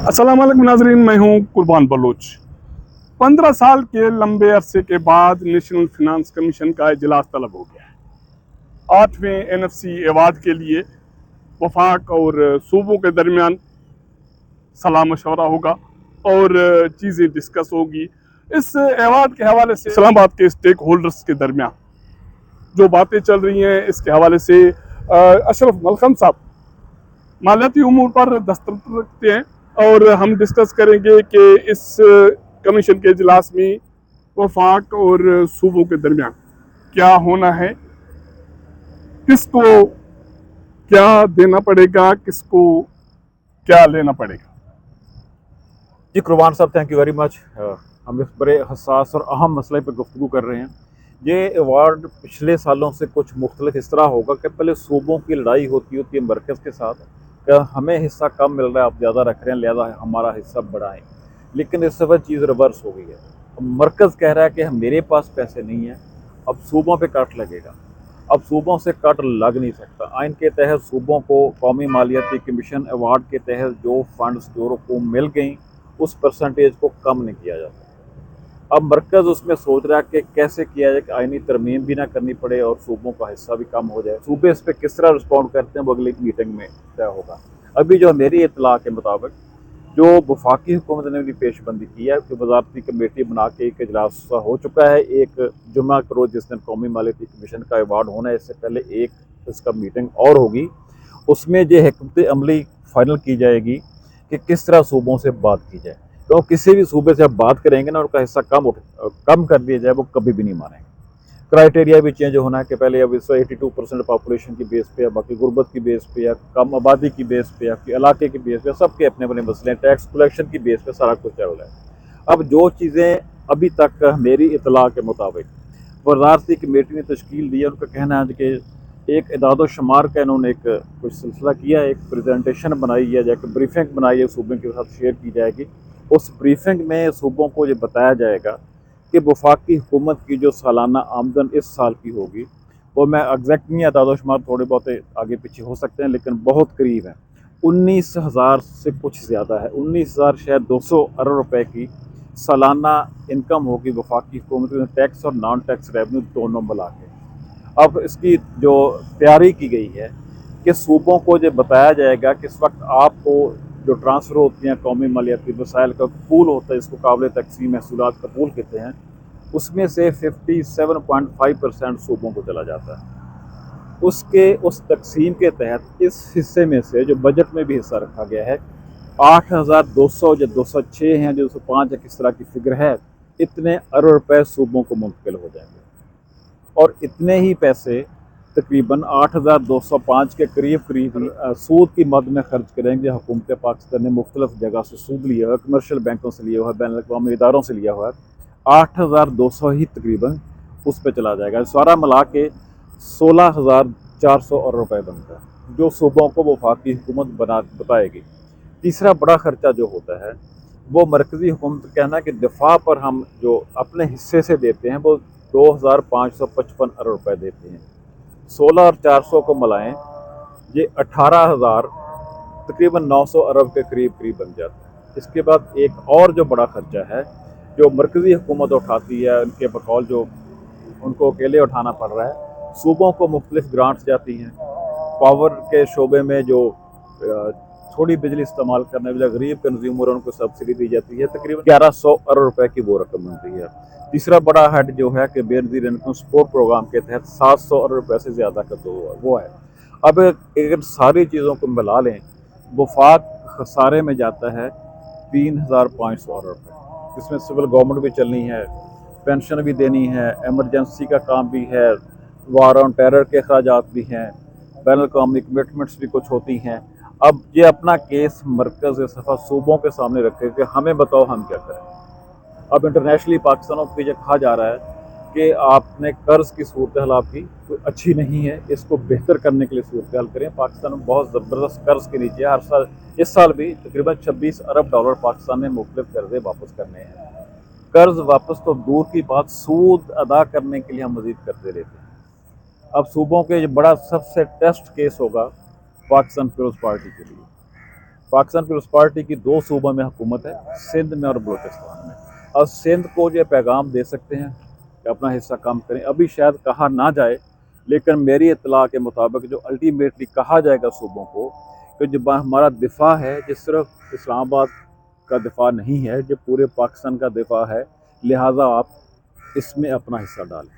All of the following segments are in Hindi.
अस्सलाम वालेकुम नाज़रीन, मैं हूं कुर्बान बलोच। 15 साल के लंबे अरसे के बाद नेशनल फिनांस कमीशन का इजलास तलब हो गया है। 8वें NFC अवार्ड के लिए वफाक और सूबों के दरमियान सलाह मशवरा होगा और चीज़ें डिस्कस होगी। इस अवार्ड के हवाले से इस्लामाबाद के स्टेक होल्डर्स के दरमियान जो बातें चल रही हैं, इसके हवाले से अशरफ मलखन साहब मालियाती उमूर पर दस्तखत रखते हैं और हम डिस्कस करेंगे कि इस कमीशन के इजलास में वफाक और सूबों के दरमियान क्या होना है, किसको क्या देना पड़ेगा, किसको क्या लेना पड़ेगा। जी कुर्बान साहब, थैंक यू वेरी मच। हम इस बड़े हसास और अहम मसले पर गुफ्तगू कर रहे हैं। ये अवार्ड पिछले सालों से कुछ मुख्तलिफ इस तरह होगा कि पहले सूबों की लड़ाई होती है मरकज़ के साथ कि हमें हिस्सा कम मिल रहा है, आप ज़्यादा रख रहे हैं, लिहाजा हमारा हिस्सा बढ़ाएं। लेकिन इस दफ़ा चीज़ रिवर्स हो गई है। अब मरकज़ कह रहा है कि मेरे पास पैसे नहीं हैं, अब सूबों पे कट लगेगा। अब सूबों से कट लग नहीं सकता। आइन के तहत सूबों को कौमी मालियाती कमीशन अवार्ड के तहत जो फंड्स जो को मिल गई उस परसेंटेज को कम नहीं किया जाता। अब मरकज़ उसमें सोच रहा है कि कैसे किया जाए कि आइनी तरमीम भी ना करनी पड़े और सूबों का हिस्सा भी कम हो जाए। सूबे इस पर किस तरह रिस्पॉन्ड करते हैं वो अगली मीटिंग में तय होगा। अभी जो मेरी इतला के मुताबिक जो वफाकी हुकूमत ने भी पेशबंदी की है कि वजारती कमेटी बना के एक इजलास हो चुका है। एक जुम्मा के रोज़ जिस दिन कौमी मालियाती कमीशन का अवार्ड होना है, इससे पहले एक इसका मीटिंग और होगी। उसमें जो हिकमत अमली फाइनल की जाएगी कि किस तरह सूबों से बात की जाए। तो किसी भी सूबे से आप बात करेंगे ना, उनका हिस्सा कम कर दिया जाए, वो कभी भी नहीं मानेंगे। क्राइटेरिया भी चेंज होना है कि पहले अब 82% पॉपुलेशन की बेस पे या बाकी गुर्बत की बेस पे या कम आबादी की बेस पे या इलाके की बेस पे, सबके अपने अपने मसले हैं। टैक्स कलेक्शन की बेस पे सारा कुछ चल रहा है। अब जो चीज़ें अभी तक मेरी इतला के मुताबिक वजारती कमेटी ने तश्कील दी है, उनका कहना है कि एक इदाद शुमार का इन्होंने एक कुछ सिलसिला किया है, एक प्रेजेंटेशन बनाई है, जाकर ब्रीफिंग बनाई है, सूबों के साथ शेयर की जाएगी। उस ब्रीफिंग में सूबों को ये बताया जाएगा कि वफाकी हुकूमत की जो सालाना आमदन इस साल की होगी, वो मैं एग्जैक्ट नहीं, इदाद शुमार थोड़े बहुत आगे पीछे हो सकते हैं लेकिन बहुत करीब है, 19,000 से कुछ ज़्यादा है। 19,000 शायद 200 अरब रुपए की सालाना इनकम होगी वफाकी हुकूमत में, टैक्स और नॉन टैक्स रेवन्यू दोनों मिला के। अब इसकी जो तैयारी की गई है कि सूबों को जो बताया जाएगा कि इस वक्त आपको जो ट्रांसफ़र होती हैं कौमी मालियाती वसाइल का पूल होता है, इसको काबिल तकसीम महसूलात का पूल कहते हैं, उसमें से 57.5% सूबों को चला जाता है। उसके उस तकसीम के तहत इस हिस्से में से जो बजट में भी हिस्सा रखा गया है, 8,200 या 206 हैं, जो 205 या किस तरह की फिक्र है, इतने अरब रुपए सूबों को मुंतकिल हो जाएंगे। और इतने ही पैसे तकरीबन 8,205 के करीब सूद की मद में खर्च करेंगे। हुकूमत पाकिस्तान ने मुख्तलिफ जगह से सूद लिया हुआ है, कमर्शियल बैंकों से लिया हुआ है, बैनुल अक़वामी इदारों से लिया हुआ है। 8,200 ही तकरीबन उस पर चला जाएगा। सारा मिला के 16,400 अरब रुपये बनता है, जो सूबों को वफाकी हुकूमत बताएगी। तीसरा बड़ा खर्चा जो होता है वो मरकज़ी हुकूमत का कहना है कि दिफा पर हम जो अपने हिस्से से देते हैं वो 2,555 अरब रुपये देते हैं। 16 और 400 को मिलाएं, ये 18,000 तकरीबन 900 अरब के करीब बन जाता है। इसके बाद एक और जो बड़ा खर्चा है जो मरकज़ी हुकूमत उठाती है, उनके बकौल जो उनको अकेले उठाना पड़ रहा है, सूबों को मुख्तलिफ ग्रांट्स जाती हैं। पावर के शोबे में जो थोड़ी बिजली इस्तेमाल करने वाले गरीब कंज्यूमर उनको सब्सिडी दी जाती है, तकरीबन 1100 अरब रुपए की वो रकम बनती है। तीसरा बड़ा हेड जो है कि बेनज़ीर इनकम सपोर्ट प्रोग्राम के तहत 700 अरब रुपये से ज़्यादा का तो वो है। अब अगर सारी चीज़ों को मिला लें, वफाक खसारे में जाता है 3,500 अरब रुपये, जिसमें सिविल गवर्नमेंट भी चलनी है, पेंशन भी देनी है, एमरजेंसी का काम भी है, वार ऑन टेरर के अखराजात भी हैं, बैनुल अक़वामी कमिटमेंट्स भी कुछ होती हैं। अब ये अपना केस मरकज़ इस दफ़ा सूबों के सामने रखे कि हमें बताओ हम क्या करें। अब इंटरनेशनली पाकिस्तानों को ये कहा जा रहा है कि आपने कर्ज़ की सूरत हाल आपकी कोई अच्छी नहीं है, इसको बेहतर करने के लिए सूरत हाल करें। पाकिस्तान में बहुत ज़बरदस्त कर्ज़ के नीचे हर साल, इस साल भी तकरीबन 26 अरब डॉलर पाकिस्तान ने मुख्तलिफ कर्ज़े वापस करने हैं। कर्ज़ वापस तो दूर की बात, सूद अदा करने के लिए हम मज़ीद कर्ज़े लेते हैं। अब सूबों के ये बड़ा सबसे टेस्ट केस होगा पाकिस्तान पीपल्स पार्टी के लिए। पाकिस्तान पीपल्स पार्टी की 2 सूबों में हुकूमत है, सिंध में और बलूचिस्तान में। और सिंध को ये पैगाम दे सकते हैं कि अपना हिस्सा कम करें। अभी शायद कहा ना जाए, लेकिन मेरी इत्तला के मुताबिक जो अल्टीमेटली कहा जाएगा सूबों को कि जो हमारा दिफा है, जो सिर्फ इस्लामाबाद का दिफा नहीं है, जो पूरे पाकिस्तान का दिफा है, लिहाजा आप इसमें अपना हिस्सा डालें,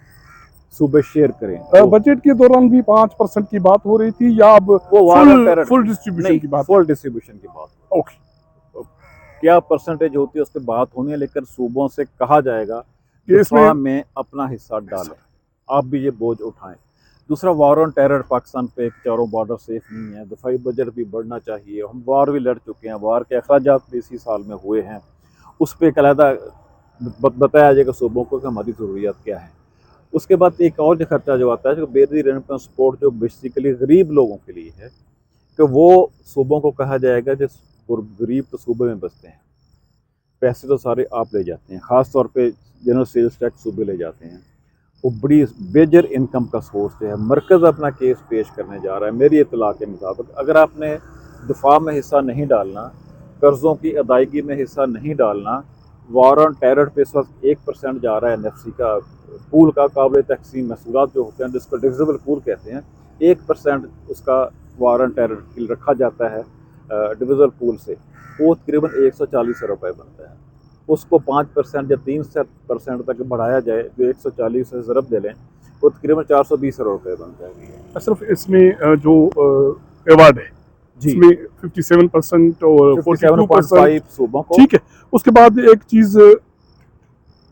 सूबे शेयर करें। बजट के दौरान भी 5% की बात हो रही थी, या अब फुल डिस्ट्रीब्यूशन की बात? फुल डिस्ट्रीब्यूशन की बात। ओके, क्या परसेंटेज होती है उस पर बात होनी है, लेकिन सूबों से कहा जाएगा कि इसमें में अपना हिस्सा डालें, आप भी ये बोझ उठाएं। दूसरा, वार ऑन टेरर पाकिस्तान पे, चारों बॉर्डर सेफ नहीं है, दफाई बजट भी बढ़ना चाहिए। हम वार भी लड़ चुके हैं, वार के अखराजात भी इसी साल में हुए हैं, उस पर एक अलहदा बताया जाएगा सूबों को कि हमारी ज़रूरियात क्या है। उसके बाद एक और जो खर्चा जो आता है, जो बेदी रेमिटेंस सपोर्ट, जो बेसिकली गरीब लोगों के लिए है, कि वो सूबों को कहा जाएगा जिस गरीब तो सूबे में बसते हैं, पैसे तो सारे आप ले जाते हैं, ख़ास तौर पे जनरल सेल्स टैक्स सूबे ले जाते हैं। वो बड़ी मेजर इनकम का सोर्स जो है। मरकज़ अपना केस पेश करने जा रहा है मेरी इत्तला के मुताबिक। अगर आपने दिफा में हिस्सा नहीं डालना, कर्ज़ों की अदायगी में हिस्सा नहीं डालना, वार ऑन टेरर पे इस वक्त 1% जा रहा है NFC का पूल का काबिल तकसीम महसूलात जो होते हैं, जिसको डिविजिबल पूल कहते हैं, 1% उसका वार ऑन टेरर रखा जाता है डिविजिबल पूल से, वो तकरीबन 140 रुपये बनता है। उसको 5% या 3% तक बढ़ाया जाए, जो 140 से ज़रब दे लें, वो तकरीबन 420 रुपये बन जाएगी। सिर्फ इसमें जो अवार्ड है जी, इसमें 57% और 42% सूबों को। ठीक है। उसके बाद एक चीज़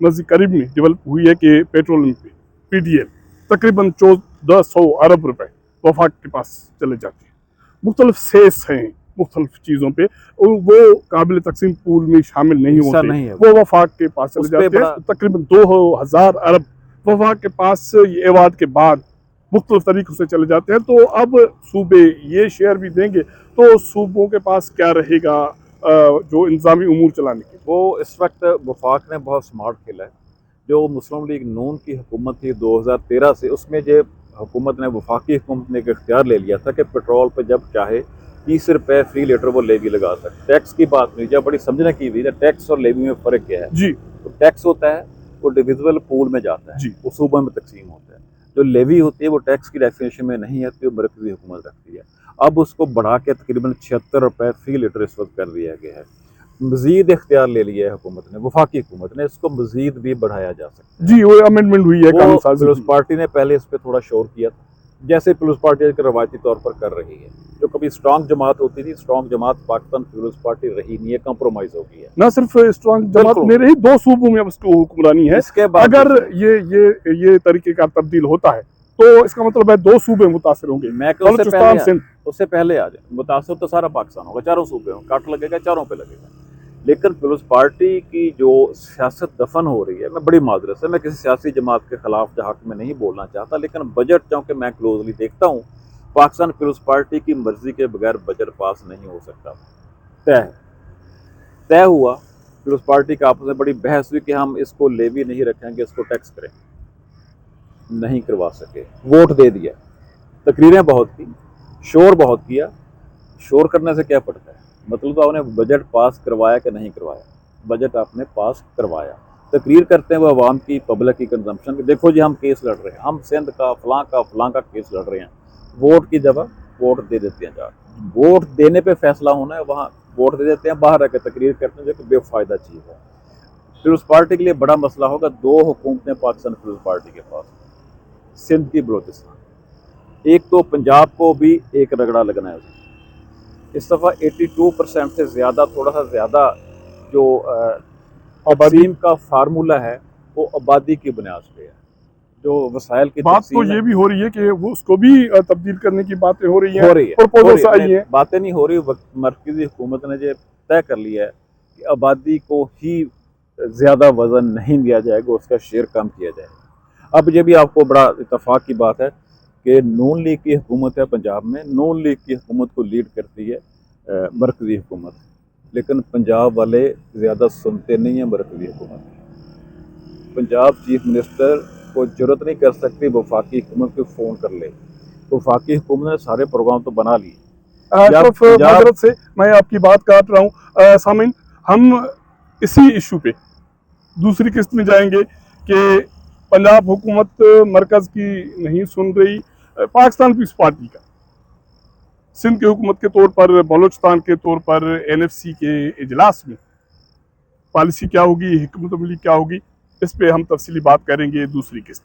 नज़दीक करीब में डेवलप हुई है कि पेट्रोल पे PDL तकरीबन 1400 अरब रुपए वफाक के पास चले जाते हैं। मुख्तलिफ सेस हैं मुख्तलिफ चीज़ों पे, और वो काबिल तकसीम पूल में शामिल नहीं होते, वो वफाक के पास चले जाते हैं। तकरीबन 2000 अरब वफाक के पास ये अवार्ड के बाद मुख्तलिफ तरीक़ों से चले जाते हैं। तो अब सूबे ये शेयर भी देंगे, तो सूबों के पास क्या रहेगा जो इंतज़ामी उमूर चलाने के? वो इस वक्त वफाक ने बहुत स्मार्ट खेला है। जो मुस्लिम लीग नून की हुकूमत थी 2013 से, उसमें जो हुकूमत ने, वफाकी हुकूमत ने एक इख्तियार ले लिया था कि पेट्रोल पर जब चाहे 30 रुपये फी लीटर वो लेवी लगा सकते। टैक्स की बात नहीं, जब बड़ी समझने की हुई है टैक्स और लेवी में फ़र्क क्या है जी। तो टैक्स होता है वो डिविजिबल पूल में जाता है, वो सूबों में तकसीम होता है। जो लेवी होती है वो टैक्स की डेफिनेशन में नहीं आती, वो मरकज़ी हुकूमत रखती है। अब उसको बढ़ा के तकरीबन 76 रुपये फी लीटर इस वक्त कर दिया गया है। मज़ीद इख्तियार ले लिया है हुकूमत ने, वफाकी हुकूमत ने, इसको मज़ीद भी बढ़ाया जा सकता है। जी, वो अमेंडमेंट हुई है। पीपल्स पार्टी ने पहले इस पर थोड़ा शोर किया था, जैसे पीपल्स पार्टी रवायती तौर पर कर रही है। जो कभी स्ट्रॉन्ग जमात होती थी, स्ट्रॉन्ग जमात पाकिस्तान पीपल्स पार्टी रही नहीं है, कंप्रोमाइज़ हो गई है। ना सिर्फ स्ट्रॉन्ग जमात में रही, 2 सूबों में अब उसको हुक्मरानी है। इसके बाद अगर ये तरीक़ेकार तब्दील होता है तो इसका मतलब है 2 सूबे मुतासिर होंगे। मैं उससे पहले आ जाए, मुतासिर तो सारा पाकिस्तान होगा, चारों सूबे हों, काट लगेगा, चारों पे लगेगा। लेकिन पीपल्स पार्टी की जो सियासत दफन हो रही है, मैं बड़ी माजरत से, मैं किसी सियासी जमात के खिलाफ हक में नहीं बोलना चाहता, लेकिन बजट चूँकि मैं क्लोजली देखता हूँ, पाकिस्तान पीपल्स पार्टी की मर्जी के बगैर बजट पास नहीं हो सकता। तय हुआ, पीपल्स पार्टी का आपस में बड़ी बहस हुई कि हम इसको लेवी नहीं रखेंगे, इसको टैक्स करें, नहीं करवा सके, वोट दे दिया, तकरीरें बहुत की, शोर बहुत किया। शोर करने से क्या पड़ता है, मतलब तो आपने बजट पास करवाया कि नहीं करवाया? बजट आपने पास करवाया। तकरीर करते हैं वो अवाम की, पब्लिक की कंजम्पशन की, देखो जी हम केस लड़ रहे हैं, हम सिंध का फलां का केस लड़ रहे हैं। वोट की जगह वोट दे देते हैं, वोट देने पे फैसला होना है, वहाँ वोट दे देते हैं, बाहर आकर तकरीर करते हैं, जो कि बेफ़ायदा चीज़ है। पीपल्स पार्टी के लिए बड़ा मसला होगा। 2 हुकूमतें पाकिस्तान पीपल्स पार्टी के पास, सिंध की, बलोचिस्तान। एक तो पंजाब को भी एक रगड़ा लगना है। इस दफ़ा 82% से ज़्यादा, थोड़ा सा ज़्यादा जो आबादी का फार्मूला है वो आबादी की बुनियाद पे है। जो वसाइल की बात तो ये भी हो रही है कि वो उसको भी तब्दील करने की बातें हो रही हैं, बातें नहीं हो रही। मरकज़ी हुकूमत ने ये तय कर लिया है कि आबादी को ही ज़्यादा वज़न नहीं दिया जाएगा, उसका शेयर कम किया जाएगा। अब ये भी आपको बड़ा इत्तफाक की बात है कि नून लीग की हुकूमत है पंजाब में, नून लीग की हुकूमत को लीड करती है मरकज़ी हुकूमत, लेकिन पंजाब वाले ज़्यादा सुनते नहीं हैं मरकज़ी हुकूमत। पंजाब चीफ मिनिस्टर को जरूरत नहीं कर सकती वफाकी हुकूमत को फ़ोन कर ले, वफाकी हुकूमत ने सारे प्रोग्राम तो बना लिए, अशरफ, माजरत से मैं आपकी बात काट रहा हूँ। सामिन, हम इसी इशू पे दूसरी किस्त में जाएंगे कि पंजाब हुकूमत मरकज़ की नहीं सुन रही, पाकिस्तान पीस पार्टी का सिंध की हुकूमत के तौर पर, बलूचिस्तान के तौर पर NFC के इजलास में पॉलिसी क्या होगी, हिकमत अमली क्या होगी, इस पे हम तफसीली बात करेंगे दूसरी किस्त।